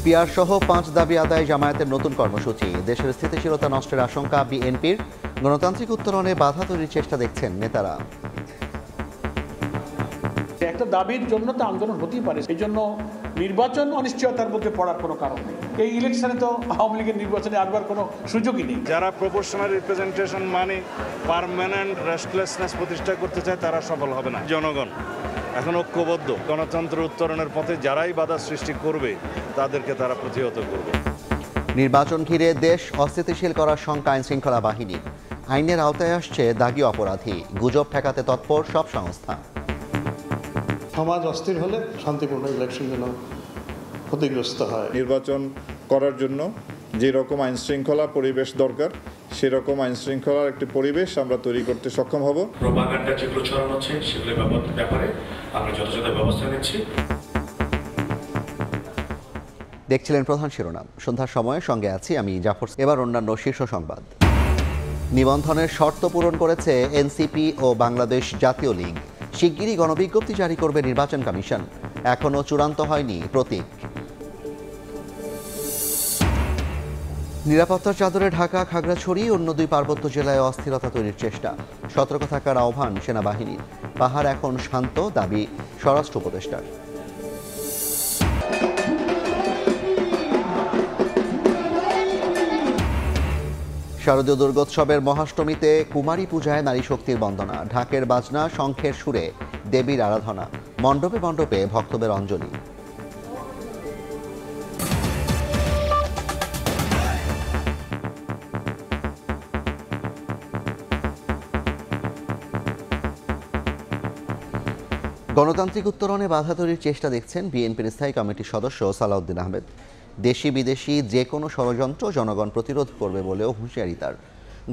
PR সহ 5 দাবি আদায় জামায়াতের নতুন কর্মসূচি। দেশের স্থিতিশীলতা নষ্টের আশঙ্কা বিএনপির। গণতান্ত্রিক উত্তরণে বাধা তৈরির চেষ্টা দেখছেন নেতারা। একটা দাবির জন্য তো আন্দোলন হতেই পারে, এই জন্য নির্বাচন অনিশ্চয়তার মধ্যে পড়ার কোনো কারণ নেই। এই ইলেকশনে তো আওয়ামী লীগের নির্বাচনে আসবার কোনো সুযোগই নেই। যারা প্রপোর্শনাল রিপ্রেজেন্টেশন মানে পার্মানেন্ট রেস্টলেসনেস প্রতিষ্ঠা করতে চায় তারা সফল হবে না। জনগণ এখন ঐক্যবদ্ধ। গণতন্ত্র উত্তরণের পথে যারাই বাধা সৃষ্টি করবে তাদেরকে তারা প্রতিহত করবে। নির্বাচন ঘিরে দেশ অস্থিতিশীল করার শঙ্কা আইন শৃঙ্খলা বাহিনী। আইনের আওতায় আসছে দাগী অপরাধী। গুজব ঠেকাতে তৎপর সব সংস্থা। সমাজ অস্থির হলে শান্তিপূর্ণ ইলেকশন যেন ক্ষতিগ্রস্ত হয়। নির্বাচন করার জন্য যে রকম আইন শৃঙ্খলা পরিবেশ দরকার সেরকম আইন শৃঙ্খলার একটি পরিবেশ আমরা তৈরি করতে সক্ষম হব। প্রোপাগান্ডা যেগুলো ছড়ানো হচ্ছে সেগুলোর ব্যাপারে আমরা যথাযথ ব্যবস্থা নিচ্ছি। দেখছিলেন প্রধান শিরোনাম। সন্ধ্যার সময়ে সঙ্গে আছি আমি জাফর। এবার অন্যান্য শীর্ষ সংবাদ। নিবন্ধনের শর্ত পূরণ করেছে এনসিপি ও বাংলাদেশ জাতীয় লীগ। শিগগিরই গণবিজ্ঞপ্তি জারি করবে নির্বাচন কমিশন। এখনও চূড়ান্ত হয়নি প্রতীক। নিরাপত্তার চাদরে ঢাকা, খাগড়াছড়ি অন্য 2 পার্বত্য জেলায় অস্থিরতা তৈরির চেষ্টা। সতর্ক থাকার আহ্বান সেনাবাহিনীর। পাহাড় এখন শান্ত, দাবি স্বরাষ্ট্র উপদেষ্টার। শারদীয় দুর্গোৎসবের মহাষ্টমীতে কুমারী পূজায় নারী শক্তির বন্দনা। ঢাকের বাজনা, শঙ্খের সুরে দেবীর আরাধনা। মণ্ডপে মণ্ডপে ভক্তদের অঞ্জলি। গণতান্ত্রিক উত্তরণে বাধা তৈরির চেষ্টা দেখছেন বিএনপির স্থায়ী কমিটির সদস্য সালাউদ্দিন আহমেদ। দেশি বিদেশি যে কোনো ষড়যন্ত্র জনগণ প্রতিরোধ করবে বলেও হুঁশিয়ারি তার।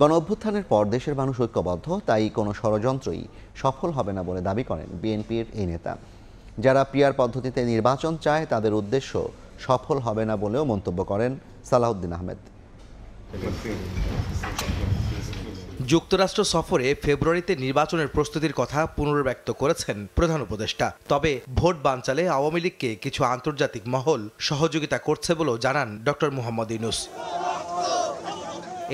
গণ অভ্যুত্থানের পর দেশের মানুষ ঐক্যবদ্ধ, তাই কোনো ষড়যন্ত্রই সফল হবে না বলে দাবি করেন বিএনপির এই নেতা। যারা পিআর পদ্ধতিতে নির্বাচন চায় তাদের উদ্দেশ্য সফল হবে না বলেও মন্তব্য করেন সালাউদ্দিন আহমেদ। যুক্তরাষ্ট্র সফরে ফেব্রুয়ারিতে নির্বাচনের প্রস্তুতির কথা পুনর্ব্যক্ত করেছেন প্রধান উপদেষ্টা। তবে ভোট বানচালে আওয়ামী লীগকে কিছু আন্তর্জাতিক মহল সহযোগিতা করছে বলেও জানান ডক্টর মোহাম্মদ ইউনূস।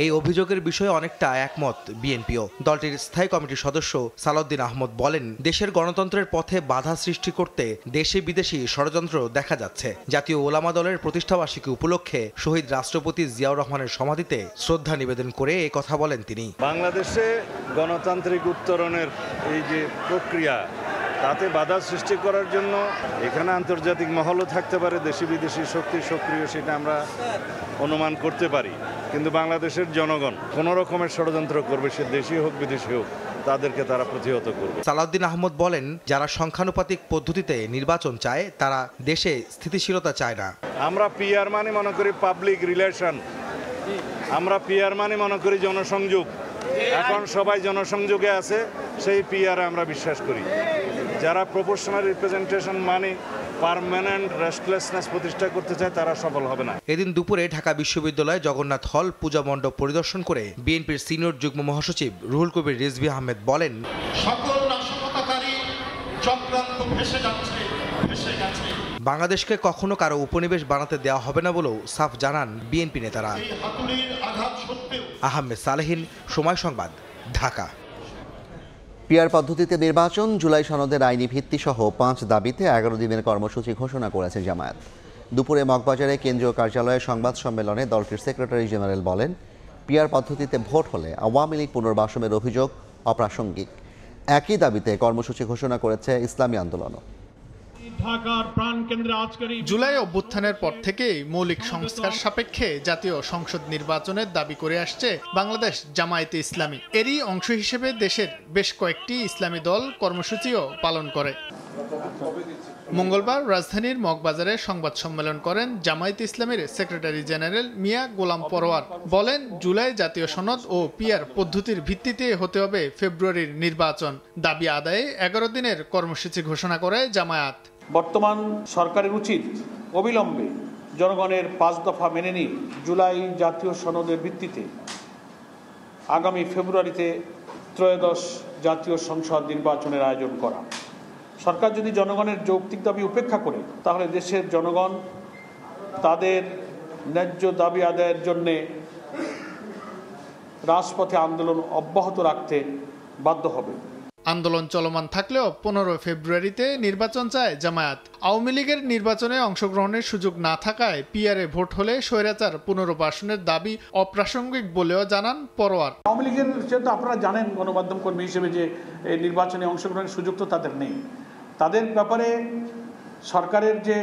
এই অভিযোগের বিষয়ে অনেকটা একমত বিএনপিও। দলটির স্থায়ী কমিটির সদস্য সালাউদ্দিন আহমদ বলেন, দেশের গণতন্ত্রের পথে বাধা সৃষ্টি করতে দেশি বিদেশি ষড়যন্ত্র দেখা যাচ্ছে। জাতীয় ওলামা দলের প্রতিষ্ঠাবার্ষিকী উপলক্ষে শহীদ রাষ্ট্রপতি জিয়াউর রহমানের সমাধিতে শ্রদ্ধা নিবেদন করে এই কথা বলেন তিনি। বাংলাদেশে গণতান্ত্রিক উত্তরণের এই যে প্রক্রিয়া তাতে বাধা সৃষ্টি করার জন্য এখানে আন্তর্জাতিক মহলও থাকতে পারে, দেশি বিদেশি শক্তি সক্রিয়, সেটা আমরা অনুমান করতে পারি। কিন্তু বাংলাদেশের জনগণ কোনো রকমের ষড়যন্ত্র করবে, সে দেশি হোক বিদেশি হোক, তাদেরকে তারা প্রতিহত করবে। সালাউদ্দিন আহমদ বলেন, যারা সংখ্যানুপাতিক পদ্ধতিতে নির্বাচন চায় তারা দেশে স্থিতিশীলতা চায় না। আমরা পিআর মানে মনে করি পাবলিক রিলেশন, আমরা পিআর মানে মনে করি জনসংযোগ। এখন সবাই জনসংযোগে আছে, সেই পিআর আমরা বিশ্বাস করি। যারা প্রপোর্শনাল রিপ্রেজেন্টেশন মানে পার্মানেন্ট রেস্টলেসনেস প্রতিষ্ঠা করতে চায় তারা সফল হবে না। এদিন দুপুরে ঢাকা বিশ্ববিদ্যালয়ে জগন্নাথ হল পূজা মণ্ডপ পরিদর্শন করে বিএনপির সিনিয়র যুগ্ম মহাসচিব রুহুল কবির রিজভী আহমেদ বলেন, সকল নাশকতাকারী চক্রান্ত ভেসে যাচ্ছে। বাংলাদেশকে কখনো কারো উপনিবেশ বানাতে দেওয়া হবে না বলেও সাফ জানান বিএনপি নেতারা। আহমেদ সালেহিন, সময় সংবাদ, ঢাকা। পিআর পদ্ধতিতে নির্বাচন, জুলাই সনদের আইনি ভিত্তি সহ 5 দাবিতে 11 দিনের কর্মসূচি ঘোষণা করেছে জামায়াত। দুপুরে মগবাজারে কেন্দ্রীয় কার্যালয়ে সংবাদ সম্মেলনে দলটির সেক্রেটারি জেনারেল বলেন, পিআর পদ্ধতিতে ভোট হলে আওয়ামী লীগ পুনর্বাসনের অভিযোগ অপ্রাসঙ্গিক। একই দাবিতে কর্মসূচি ঘোষণা করেছে ইসলামী আন্দোলনও। জুলাই অভ্যুত্থানের পর থেকেই মৌলিক সংস্কার সাপেক্ষে জাতীয় সংসদ নির্বাচনের দাবি করে আসছে বাংলাদেশ জামায়াতে ইসলামী। এরই অংশ হিসেবে দেশের বেশ কয়েকটি ইসলামী দল কর্মসূচিও পালন করে। মঙ্গলবার রাজধানীর মগবাজারে সংবাদ সম্মেলন করেন জামায়াতে ইসলামীর সেক্রেটারি জেনারেল মিয়া গোলাম পরোয়ার। বলেন, জুলাই জাতীয় সনদ ও পিআর পদ্ধতির ভিত্তিতে হতে হবে ফেব্রুয়ারির নির্বাচন। দাবি আদায়ে 11 দিনের কর্মসূচি ঘোষণা করে জামায়াত। বর্তমান সরকারের উচিত অবিলম্বে জনগণের 5 দফা মেনে নিয়ে জুলাই জাতীয় সনদের ভিত্তিতে আগামী ফেব্রুয়ারিতে ত্রয়োদশ জাতীয় সংসদ নির্বাচনের আয়োজন করা। সরকার যদি জনগণের যৌক্তিক দাবি উপেক্ষা করে তাহলে দেশের জনগণ তাদের ন্যায্য দাবি আদায়ের জন্যে রাজপথে আন্দোলন অব্যাহত রাখতে বাধ্য হবে। আন্দোলন চলমান থাকলেও 15 ফেব্রুয়ারিতে নির্বাচন চায় জামায়াত। আওয়ামী লীগের নির্বাচনে অংশগ্রহণের সুযোগ না থাকায় পিআরে ভোট হলে স্বৈরাচার পুনর্বাসনের দাবি অপ্রাসঙ্গিক বলেও জানান পরোয়ার। আওয়ামী লীগের যেহেতু আপনারা জানেন গণমাধ্যম কর্মী হিসেবে যে এই নির্বাচনে অংশগ্রহণের সুযোগ তো তাদের নেই। তাদের ব্যাপারে সরকারের যে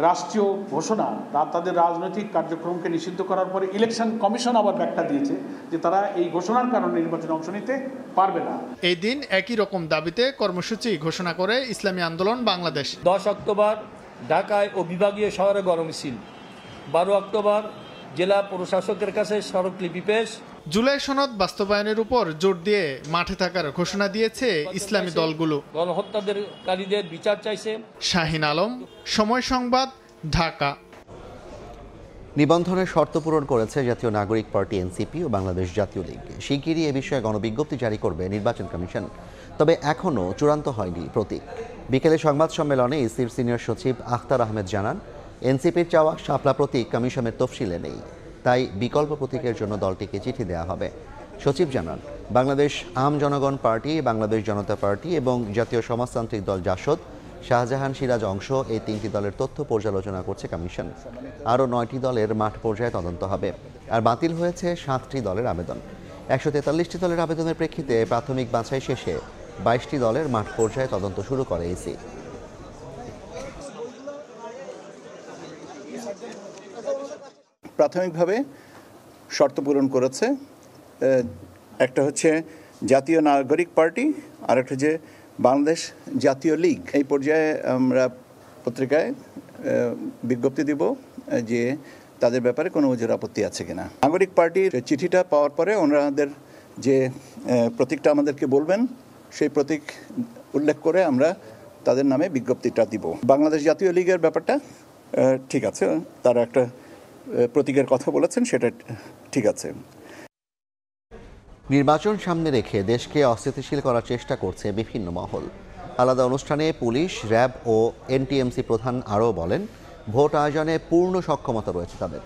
রাষ্ট্রীয় ঘোষণা তাদের রাজনৈতিক কার্যক্রমকে নিষিদ্ধ করার পরে ইলেকশন কমিশন আবার ব্যাখ্যা দিয়েছে যে তারা এই ঘোষণার কারণে নির্বাচনে অংশ নিতে পারবে না। এই দিন একই রকম দাবিতে কর্মসূচি ঘোষণা করে ইসলামী আন্দোলন বাংলাদেশ। 10 অক্টোবর ঢাকায় ও বিভাগীয় শহরে গণমিছিল, 12 অক্টোবর জেলা প্রশাসকের কাছে স্মারকলিপি পেশ। জুলাই সনদ বাস্তবায়নের উপর জোর দিয়ে মাঠে থাকার ঘোষণা দিয়েছে ইসলামী দলগুলো। গণহত্যাকারীদের বিচার চাইছে। শাহিন আলম, সময় সংবাদ, ঢাকা। নিবন্ধনের শর্ত পূরণ করেছে জাতীয় নাগরিক পার্টি এনসিপি ও বাংলাদেশ জাতীয় লীগ। শিগগিরই এ বিষয়ে গণবিজ্ঞপ্তি জারি করবে নির্বাচন কমিশন, তবে এখনও চূড়ান্ত হয়নি প্রতীক। বিকেলে সংবাদ সম্মেলনে ইসির সিনিয়র সচিব আখতার আহমেদ জানান, এনসিপির চাওয়া শাপলা প্রতীক কমিশনের তফসিলে নেই, তাই বিকল্প প্রতীকের জন্য দলটিকে চিঠি দেওয়া হবে। সচিব জানান, বাংলাদেশ আম জনগণ পার্টি, বাংলাদেশ জনতা পার্টি এবং জাতীয় সমাজতান্ত্রিক দল জাসদ, শাহজাহান সিরাজ অংশ এই 3টি দলের তথ্য পর্যালোচনা করছে কমিশন। আরও 9টি দলের মাঠ পর্যায়ে তদন্ত হবে। আর বাতিল হয়েছে 7টি দলের আবেদন। 143টি দলের আবেদনের প্রেক্ষিতে প্রাথমিক বাছাই শেষে 22টি দলের মাঠ পর্যায়ে তদন্ত শুরু করে ইসি। প্রাথমিকভাবে শর্ত পূরণ করেছে। একটা হচ্ছে জাতীয় নাগরিক পার্টি, আর একটা হচ্ছে বাংলাদেশ জাতীয় লীগ। এই পর্যায়ে আমরা পত্রিকায় বিজ্ঞপ্তি দিব যে তাদের ব্যাপারে কোনো ওজোর আপত্তি আছে কিনা। নাগরিক পার্টির চিঠিটা পাওয়ার পরে ওনাদের যে প্রতীকটা আমাদেরকে বলবেন, সেই প্রতীক উল্লেখ করে আমরা তাদের নামে বিজ্ঞপ্তিটা দিব। বাংলাদেশ জাতীয় লীগের ব্যাপারটা ঠিক আছে, তারা একটা প্রতীকের কথা বলেছেন, সেটা ঠিক আছে। নির্বাচন সামনে রেখে দেশকে অস্থিতিশীল করার চেষ্টা করছে বিভিন্ন মহল। আলাদা অনুষ্ঠানে পুলিশ, র্যাব ও এনটিএমসি প্রধান আরও বলেন, ভোট আয়োজনে পূর্ণ সক্ষমতা রয়েছে তাদের।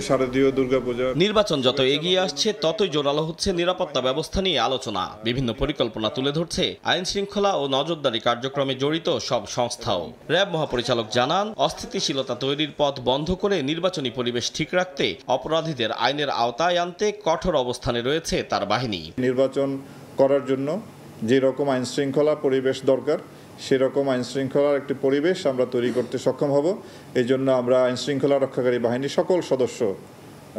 শারদীয় দুর্গাপূজা নির্বাচন যত এগিয়ে আসছে ততই জোরালো হচ্ছে নিরাপত্তা ব্যবস্থা নিয়ে আলোচনা। বিভিন্ন পরিকল্পনা তুলে ধরছে আইন শৃঙ্খলা ও নজরদারি কার্যক্রমে জড়িত সব সংস্থাও। র্যাব মহাপরিচালক জানান, অস্থিতিশীলতা তৈরির পথ বন্ধ করে নির্বাচনী পরিবেশ ঠিক রাখতে অপরাধীদের আইনের আওতায় আনতে কঠোর অবস্থানে রয়েছে তার বাহিনী। নির্বাচন করার জন্য যে রকম আইন শৃঙ্খলা পরিবেশ দরকার, সেরকম আইন শৃঙ্খলার একটি পরিবেশ আমরা তৈরি করতে সক্ষম হব। এই জন্য আমরা আইন শৃঙ্খলা রক্ষাকারী বাহিনীর সকল সদস্য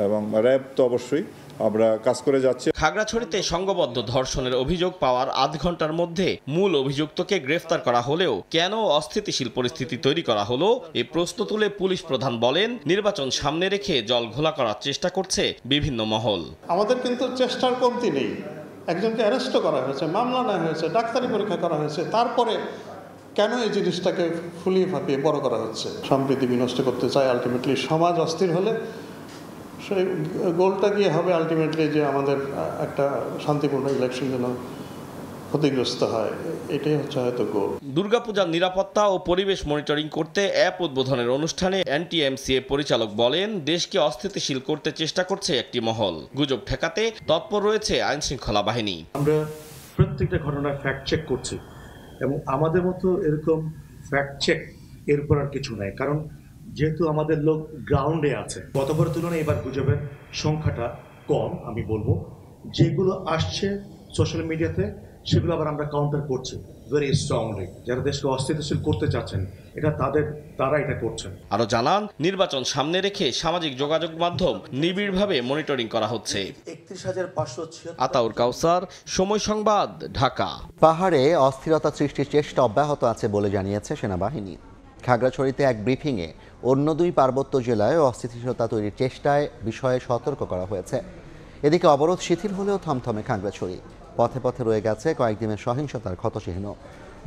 এবং র্যাব তো অবশ্যই আমরা কাজ করে যাচ্ছি। খাগড়াছড়িতে সংঘবদ্ধ ধর্ষণের অভিযোগ পাওয়ার আধ ঘন্টার মধ্যে মূল অভিযুক্তকে গ্রেফতার করা হলেও কেন অস্থিতিশীল পরিস্থিতি তৈরি করা হলো এই প্রশ্ন তুলে পুলিশ প্রধান বলেন, নির্বাচন সামনে রেখে জল ঘোলা করার চেষ্টা করছে বিভিন্ন মহল। আমাদের কিন্তু চেষ্টার কমতি নেই। একজনকে অ্যারেস্টও করা হয়েছে, মামলা নেওয়া হয়েছে, ডাক্তারি পরীক্ষা করা হয়েছে, তারপরে কেন এই জিনিসটাকে ফুলিয়ে ফাঁপিয়ে বড় করা হচ্ছে? সম্প্রীতি বিনষ্ট করতে চায়। আলটিমেটলি সমাজ অস্থির হলে সেই গোলটা গিয়ে হবে আলটিমেটলি যে আমাদের একটা শান্তিপূর্ণ ইলেকশন যেন ক্ষতিগ্রস্ত হয়, এটাই হচ্ছে হয়তো গোল। দুর্গাপূজার নিরাপত্তা ও পরিবেশ মনিটরিং করতে অ্যাপ উদ্বোধনের অনুষ্ঠানে এনটিএমসিএ পরিচালক বলেন, দেশকে অস্থিতিশীল করতে চেষ্টা করছে একটি মহল। গুজব ঠেকাতে তৎপর রয়েছে আইন শৃঙ্খলা বাহিনী। আমরা প্রত্যেকটা ঘটনার ফ্যাক্ট চেক করছি এবং আমাদের মতো এরকম ফ্যাক্ট চেক এরপর আর কিছু নাই, কারণ যেহেতু আমাদের লোক গ্রাউন্ডে আছে। গতবারের তুলনায় এবার গুজবের সংখ্যাটা কম। আমি বলবো যেগুলো আসছে সোশ্যাল মিডিয়াতে সেগুলো আবার আমরা কাউন্টার করছি ভেরি স্ট্রংলি। যারা দেশকে অস্থিতিশীল করতে চাচ্ছেন তারা এটা করছেন। আরো জানান, নির্বাচন সামনে রেখে সামাজিক যোগাযোগ মাধ্যম নিবিড়ভাবে মনিটরিং করা হচ্ছে। 31,500 আতাউর কাউসার, সময় সংবাদ, ঢাকা। পাহাড়ে অস্থিরতা সৃষ্টির চেষ্টা অব্যাহত আছে বলে জানিয়েছে সেনাবাহিনী। খাগড়াছড়িতে এক ব্রিফিংয়ে অন্য 2 পার্বত্য জেলায় অস্থিতিশীলতা তৈরির চেষ্টায় বিষয়ে সতর্ক করা হয়েছে। এদিকে অবরোধ শিথিল হলেও থমথমে খাগড়াছড়ি। পথে পথে রয়ে গেছে কয়েকদিনের সহিংসতার ক্ষতচিহ্ন।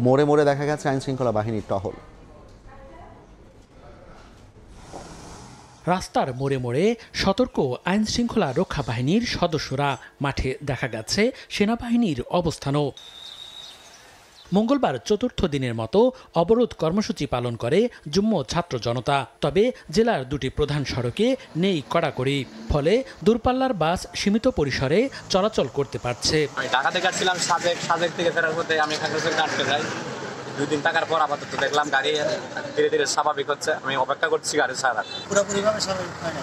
মোড়ে মোড়ে দেখা গেছে আইনশৃঙ্খলা বাহিনীর টহল। রাস্তার মোড়ে মোড়ে সতর্ক আইনশৃঙ্খলা রক্ষা বাহিনীর সদস্যরা। মাঠে দেখা গেছে সেনাবাহিনীর অবস্থানও। মঙ্গলবার চতুর্থ দিনের মতো অবরোধ কর্মসূচি পালন করে যুগ্ম ছাত্র জনতা। তবে জেলার দুটি প্রধান সড়কে নেই কড়াকড়ি, ফলে দূরপাল্লার বাস সীমিত পরিসরে চলাচল করতে পারছে। ঢাকা থেকে আসছিলাম সাজেক থেকে ফেরার পথে আমি খাগড়াছড়িতে আটকে যাই। 2 দিন থাকার পর আপাতত দেখলাম গাড়ি ধীরে ধীরে স্বাভাবিক হচ্ছে। আমি অপেক্ষা করছি গাড়ি ছাড়া। পুরোপুরিভাবে স্বাভাবিক হয় না,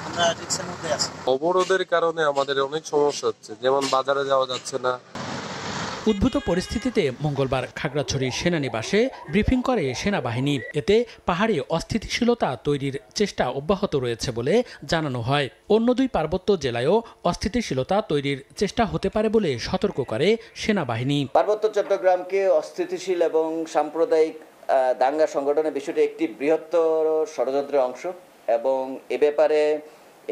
আমরা রিক্সের মধ্যে আছি। অবরোধের কারণে আমাদের অনেক সমস্যা হচ্ছে, যেমন বাজারে যাওয়া যাচ্ছে না। উদ্ভূত পরিস্থিতিতে মঙ্গলবার খাগড়াছড়ি সেনানিবাসে ব্রিফিং করে সেনাবাহিনী। এতে পাহাড়ে অস্থিতিশীলতা তৈরির চেষ্টা অব্যাহত রয়েছে বলে জানানো হয়। অন্য 2 পার্বত্য জেলায়ও অস্থিতিশীলতা তৈরির চেষ্টা হতে পারে বলে সতর্ক করে সেনাবাহিনী। পার্বত্য চট্টগ্রামকে অস্থিতিশীল এবং সাম্প্রদায়িক দাঙ্গা সংগঠনের বিষয়টি একটি বৃহত্তর ষড়যন্ত্রের অংশ এবং এ ব্যাপারে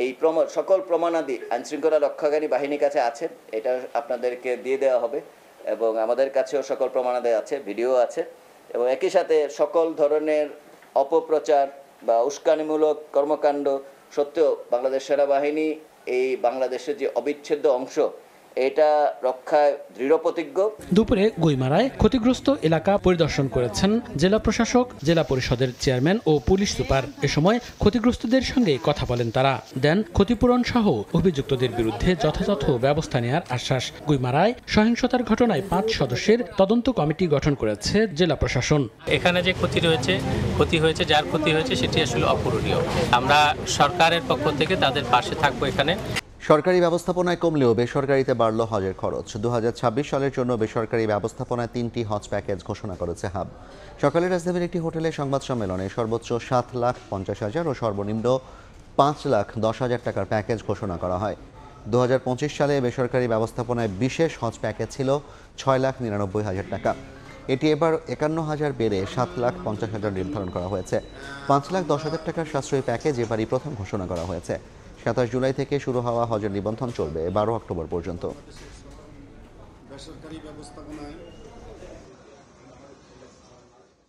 এই সকল প্রমাণাদি আইনশৃঙ্খলা রক্ষাকারী বাহিনীর কাছে আছে। এটা আপনাদেরকে দিয়ে দেওয়া হবে এবং আমাদের কাছেও সকল প্রমাণাদি আছে, ভিডিও আছে এবং একই সাথে সকল ধরনের অপপ্রচার বা উস্কানিমূলক কর্মকাণ্ড সত্ত্বেও বাংলাদেশ সেনাবাহিনী এই বাংলাদেশের যে অবিচ্ছেদ্য অংশ এটা রক্ষায় দৃঢ়প্রতিজ্ঞ। দুপুরে গুইমারায় ক্ষতিগ্রস্ত এলাকা পরিদর্শন করেছেন জেলা প্রশাসক, জেলা পরিষদের চেয়ারম্যান ও পুলিশ সুপার। এ সময় ক্ষতিগ্রস্তদের সঙ্গে কথা বলেন তারা, দেন ক্ষতিপূরণ সহ অভিযুক্তদের বিরুদ্ধে যথাযথ ব্যবস্থা নেওয়ার আশ্বাস। গুইমারায় সহিংসতার ঘটনায় 5 সদস্যের তদন্ত কমিটি গঠন করেছে জেলা প্রশাসন। এখানে যে ক্ষতি হয়েছে যার ক্ষতি হয়েছে সেটি আসলে অপূরণীয়। আমরা সরকারের পক্ষ থেকে তাদের পাশে থাকবো। এখানে সরকারি ব্যবস্থাপনায় কমলেও বেসরকারিতে বাড়ল হজের খরচ। 2026 সালের জন্য বেসরকারি ব্যবস্থাপনায় 3টি হজ প্যাকেজ ঘোষণা করেছে হাব। সকালে রাজধানীর একটি হোটেলে সংবাদ সম্মেলনে সর্বোচ্চ 7,50,000 ও সর্বনিম্ন 5,10,000 টাকার প্যাকেজ ঘোষণা করা হয়। 2025 সালে বেসরকারি ব্যবস্থাপনায় বিশেষ হজ প্যাকেজ ছিল 6,99,000 টাকা। এটি এবার 51,000 বেড়ে 7,50,000 নির্ধারণ করা হয়েছে। 5,10,000 টাকার সাশ্রয়ী প্যাকেজ এবারই প্রথম ঘোষণা করা হয়েছে। 27 জুলাই থেকে শুরু হওয়া হজের নিবন্ধন চলবে 12 অক্টোবর পর্যন্ত।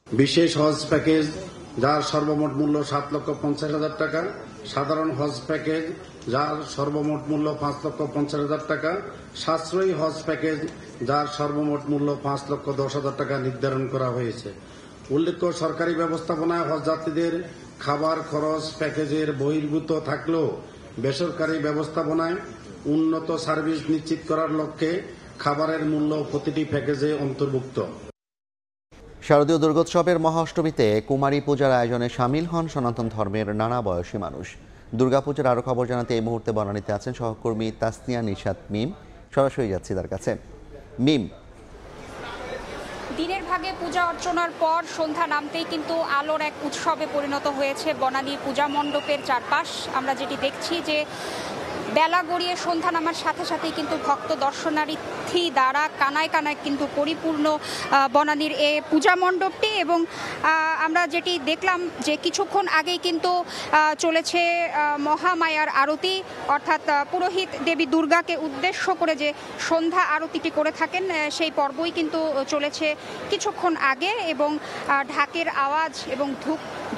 বিশেষ হজ প্যাকেজ যার সর্বমোট মূল্য 7,50,000 টাকা, সাধারণ হজ প্যাকেজ যার সর্বমোট মূল্য 5,50,000 টাকা, সাশ্রয়ী হজ প্যাকেজ যার সর্বমোট মূল্য 5,10,000 টাকা নির্ধারণ করা হয়েছে। উল্লেখ্য, সরকারি ব্যবস্থাপনায় হজ যাত্রীদের খাবার খরচ প্যাকেজের বহির্ভূত থাকলেও বেসরকারি ব্যবস্থাপনায় উন্নত সার্ভিস নিশ্চিত করার লক্ষ্যে খাবারের মূল্য প্রতিটি প্যাকেজে অন্তর্ভুক্ত। শারদীয় দুর্গোৎসবের মহাঅষ্টমীতে কুমারী পূজার আয়োজনে সামিল হন সনাতন ধর্মের নানা বয়সী মানুষ। দুর্গাপূজার আরও খবর জানাতে এই মুহূর্তে বনানীতে আছেন সহকর্মী তাসনিয়া নিশাত মিম। সরাসরি যাচ্ছি তার কাছে। মিম, দিনের ভাগে পূজা অর্চনার পর সন্ধ্যা নামতেই কিন্তু আলোর এক উৎসবে পরিণত হয়েছে বনানী পূজা মণ্ডপের চারপাশ। আমরা যেটি দেখছি যে বেলা গড়িয়ে সন্ধ্যা নামার সাথে সাথেই কিন্তু ভক্ত দর্শনার্থী দ্বারা কানায় কানায় কিন্তু পরিপূর্ণ বনানীর এ পূজা মণ্ডপটি। এবং আমরা যেটি দেখলাম যে কিছুক্ষণ আগেই কিন্তু চলেছে মহামায়ার আরতি, অর্থাৎ পুরোহিত দেবী দুর্গাকে উদ্দেশ্য করে যে সন্ধ্যা আরতিটি করে থাকেন সেই পর্বই কিন্তু চলেছে কিছুক্ষণ আগে। এবং ঢাকের আওয়াজ এবং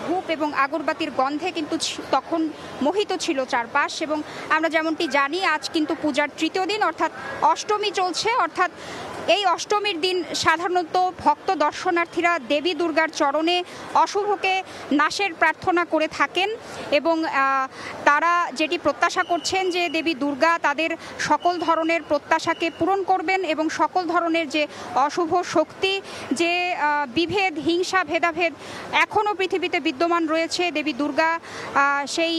ধূপ এবং আগরবাতির গন্ধে কিন্তু তখন মোহিত ছিল চারপাশ। এবং আমরা যেমনটি জানি আজ কিন্তু পূজার তৃতীয় দিন, অর্থাৎ অষ্টমী চলছে। অর্থাৎ এই অষ্টমীর দিন সাধারণত ভক্ত দর্শনার্থীরা দেবী দুর্গার চরণে অশুভকে নাশের প্রার্থনা করে থাকেন এবং তারা যেটি প্রত্যাশা করছেন যে দেবী দুর্গা তাদের সকল ধরনের প্রত্যাশাকে পূরণ করবেন এবং সকল ধরনের যে অশুভ শক্তি, যে বিভেদ, হিংসা, ভেদাভেদ এখনও পৃথিবীতে বিদ্যমান রয়েছে, দেবী দুর্গা সেই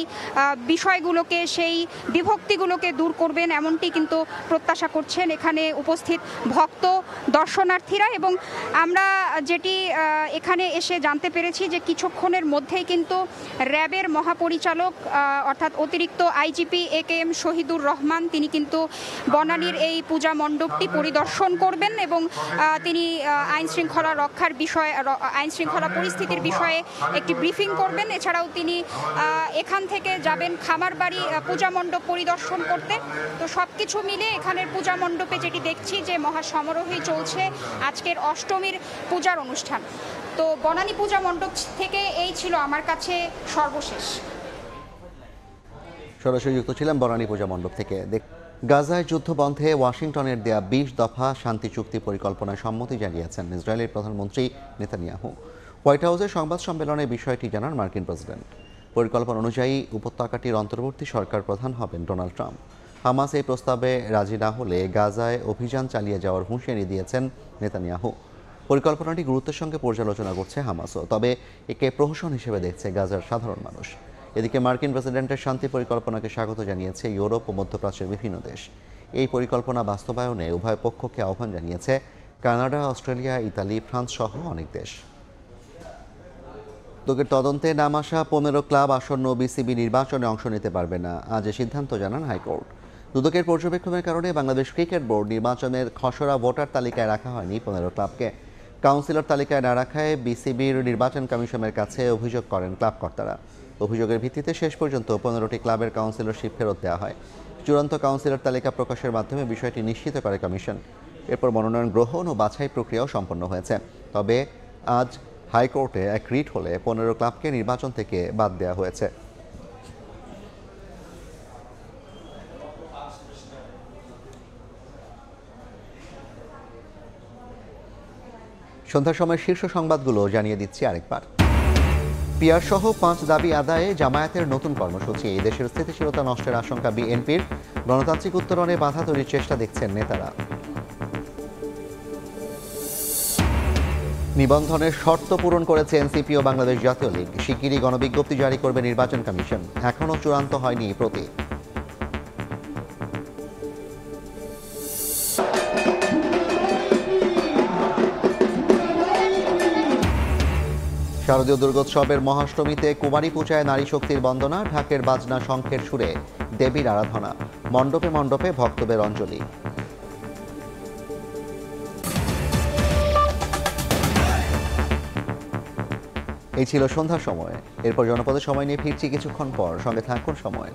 বিষয়গুলোকে, সেই বিভক্তিগুলোকে দূর করবেন, এমনটি কিন্তু প্রত্যাশা করছেন এখানে উপস্থিত ভক্ত দর্শনার্থীরা। এবং আমরা যেটি এখানে এসে জানতে পেরেছি যে কিছুক্ষণের মধ্যেই কিন্তু র্যাবের মহাপরিচালক অর্থাৎ অতিরিক্ত আইজিপি AKM শহীদুর রহমান তিনি কিন্তু বনানীর এই পূজা মণ্ডপটি পরিদর্শন করবেন এবং তিনি আইন শৃঙ্খলা রক্ষার বিষয়ে, আইন শৃঙ্খলা পরিস্থিতির বিষয়ে একটি ব্রিফিং করবেন। এছাড়াও তিনি এখান থেকে যাবেন খামারবাড়ি পূজা মণ্ডপ পরিদর্শন করতে। তো সব কিছু মিলে এখানের পূজা মণ্ডপে যেটি দেখছি যে মহাসমারোহে চলছে আজকের অষ্টমীর পূজার অনুষ্ঠান। তো বনানী পূজা মণ্ডপ থেকে এই ছিল আমার কাছে সর্বশেষ। সরাসরি যুক্ত ছিলাম বনানী পূজা মণ্ডপ থেকে। গাজায় যুদ্ধ বন্ধে ওয়াশিংটনের দেয়া ২০ দফা শান্তি চুক্তি পরিকল্পনায় সম্মতি জানিয়েছেন ইসরায়েলের প্রধানমন্ত্রী নেতানিয়াহু। হোয়াইট হাউসে সংবাদ সম্মেলনে বিষয়টি জানান মার্কিন প্রেসিডেন্ট। পরিকল্পনা অনুযায়ী উপত্যকাটির অন্তর্বর্তী সরকার প্রধান হবেন ডোনাল্ড ট্রাম্প। হামাস এই প্রস্তাবে রাজি না হলে গাজায় অভিযান চালিয়ে যাওয়ার হুঁশিয়ারি দিয়েছেন নেতানিয়াহু। পরিকল্পনাটি গুরুত্বের সঙ্গে পর্যালোচনা করছে হামাসও, তবে একে প্রহসন হিসেবে দেখছে গাজার সাধারণ মানুষ। এদিকে মার্কিন প্রেসিডেন্টের শান্তি পরিকল্পনাকে স্বাগত জানিয়েছে ইউরোপ ও মধ্যপ্রাচ্যের বিভিন্ন দেশ। এই পরিকল্পনা বাস্তবায়নে উভয় পক্ষকে আহ্বান জানিয়েছে কানাডা, অস্ট্রেলিয়া, ইতালি, ফ্রান্স সহ অনেক দেশ। দুদকের তদন্তে নাম আসা 15 ক্লাব আসন্ন বিসিবি নির্বাচনে অংশ নিতে পারবে না, আজ সিদ্ধান্ত জানান হাইকোর্ট। দুদকের পর্যবেক্ষণের কারণে বাংলাদেশ ক্রিকেট বোর্ড নির্বাচনের খসড়া ভোটার তালিকায় রাখা হয়নি 15 ক্লাবকে। কাউন্সিলর তালিকায় না রাখায় বিসিবির নির্বাচন কমিশনের কাছে অভিযোগ করেন ক্লাব কর্তারা। অভিযোগের ভিত্তিতে শেষ পর্যন্ত 15টি ক্লাবের কাউন্সিলরশিপ ফেরত দেওয়া হয়। চূড়ান্ত কাউন্সিলর তালিকা প্রকাশের মাধ্যমে বিষয়টি নিশ্চিত করে কমিশন। এরপর মনোনয়ন গ্রহণ ও বাছাই প্রক্রিয়াও সম্পন্ন হয়েছে। তবে আজ হাইকোর্টে এক রিট হলে 15 ক্লাবকে নির্বাচন থেকে বাদ দেওয়া হয়েছে। সন্ধ্যার সময় শীর্ষ সংবাদগুলো জানিয়ে দিচ্ছি আরেকবার। পিয়ার সহ 5 দাবি আদায়ে জামায়াতের নতুন কর্মসূচি। এই দেশের স্থিতিশীলতা নষ্টের আশঙ্কা বিএনপির। গণতান্ত্রিক উত্তরণে বাধা তৈরির চেষ্টা দেখছেন নেতারা। নিবন্ধনের শর্ত পূরণ করেছে এনসিপি ও বাংলাদেশ জাতীয় লীগ। শিগগিরই গণবিজ্ঞপ্তি জারি করবে নির্বাচন কমিশন। এখনও চূড়ান্ত হয়নি প্রতীক। শারদীয় দুর্গোৎসবের মহাষ্টমীতে কুমারী পূজায় নারী শক্তির বন্দনা। ঢাকের বাজনা শঙ্খের সুরে দেবীর আরাধনা। মণ্ডপে মণ্ডপে ভক্তদের অঞ্জলি। এই ছিল সন্ধ্যার সময়। এরপর জনপদের সময় নিয়ে ফিরছি কিছুক্ষণ পর। সঙ্গে থাকুন সময়।